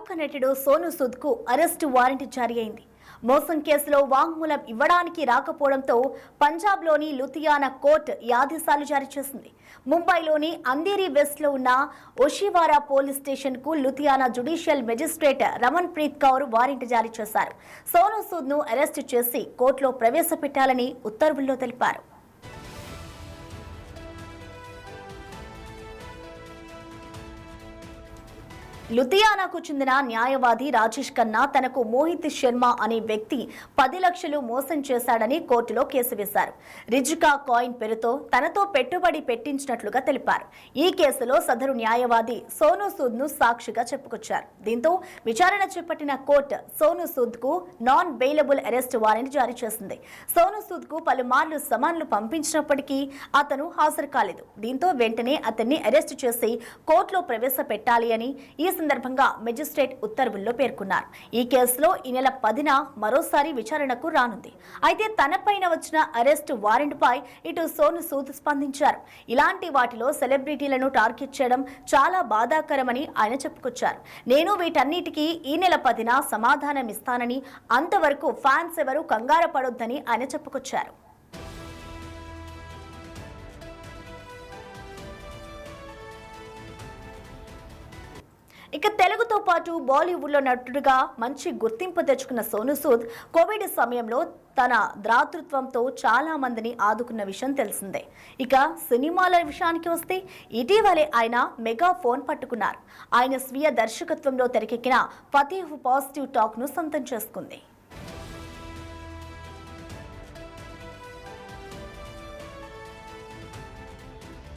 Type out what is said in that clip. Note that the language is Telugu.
ప్రముఖ నటుడు సోనూ సూద్ కు అరెస్టు వారెంట్ జారీ అయింది. మోసం కేసులో వాంగ్మూలం ఇవ్వడానికి రాకపోవడంతో పంజాబ్లోని లుధియానా కోర్టు ఈ ఆదేశాలు జారీ చేసింది. ముంబైలోని అంధేరి వెస్ట్లో ఉన్న ఓషివారా పోలీస్ స్టేషన్కు Ludhiana judicial magistrate Raman Preet Kaur warrant జారీ చేశారు. సోనూ సూద్ను అరెస్టు చేసి కోర్టులో ప్రవేశపెట్టాలని ఉత్తర్వుల్లో తెలిపారు. లుధియానాకు చెందిన న్యాయవాది రాజేష్ ఖన్నా తనకు మోహిత్ శర్మ అనే వ్యక్తి 10 లక్షలు మోసం చేశాడని కోర్టులో కేసు వేశారు. రిజ్కా కాయిన్ పేరుతో తనతో పెట్టుబడి పెట్టించినట్లుగా తెలిపారు. ఈ కేసులో సదరు న్యాయవాది సోనూ సూద్ ను సాక్షిగా చెప్పుకొచ్చారు. దీంతో విచారణ చేపట్టిన కోర్టు సోనూ సూద్ కు నాన్ బెయిలబుల్ అరెస్ట్ వారెంట్ జారీ చేసింది. సోనూ సూద్ కు పలుమార్లు సమన్లు పంపించినప్పటికీ అతను హాజరు కాలేదు. దీంతో వెంటనే అతన్ని అరెస్టు చేసి కోర్టులో ప్రవేశపెట్టాలి అని ఈ సందర్భంగా మెజిస్ట్రేట్ ఉత్తర్వుల్లో పేర్కొన్నారు. ఈ కేసులో ఈ నెల 10న మరోసారి విచారణకు రానుంది. అయితే తనపైన వచ్చిన అరెస్ట్ వారెంట్ పై ఇటు సోనూ సూద్ స్పందించారు. ఇలాంటి వాటిలో సెలబ్రిటీలను టార్గెట్ చేయడం చాలా బాధాకరమని ఆయన చెప్పుకొచ్చారు. నేను వీటన్నిటికీ ఈ నెల 10న సమాధానం ఇస్తానని, అంతవరకు ఫ్యాన్స్ ఎవరు కంగారు పడొద్దని ఆయన చెప్పుకొచ్చారు. ఇక తెలుగుతో పాటు బాలీవుడ్లో నటుడుగా మంచి గుర్తింపు తెచ్చుకున్న సోనూ సూద్ కోవిడ్ సమయంలో తన దాతృత్వంతో చాలా మందిని ఆదుకున్న విషయం తెలిసిందే. ఇక సినిమాల విషయానికి వస్తే ఇటీవలే ఆయన మెగా ఫోన్ పట్టుకున్నారు. ఆయన స్వీయ దర్శకత్వంలో తెరకెక్కిన ఫతేహ్ పాజిటివ్ టాక్ ను సొంతం చేసుకుంది.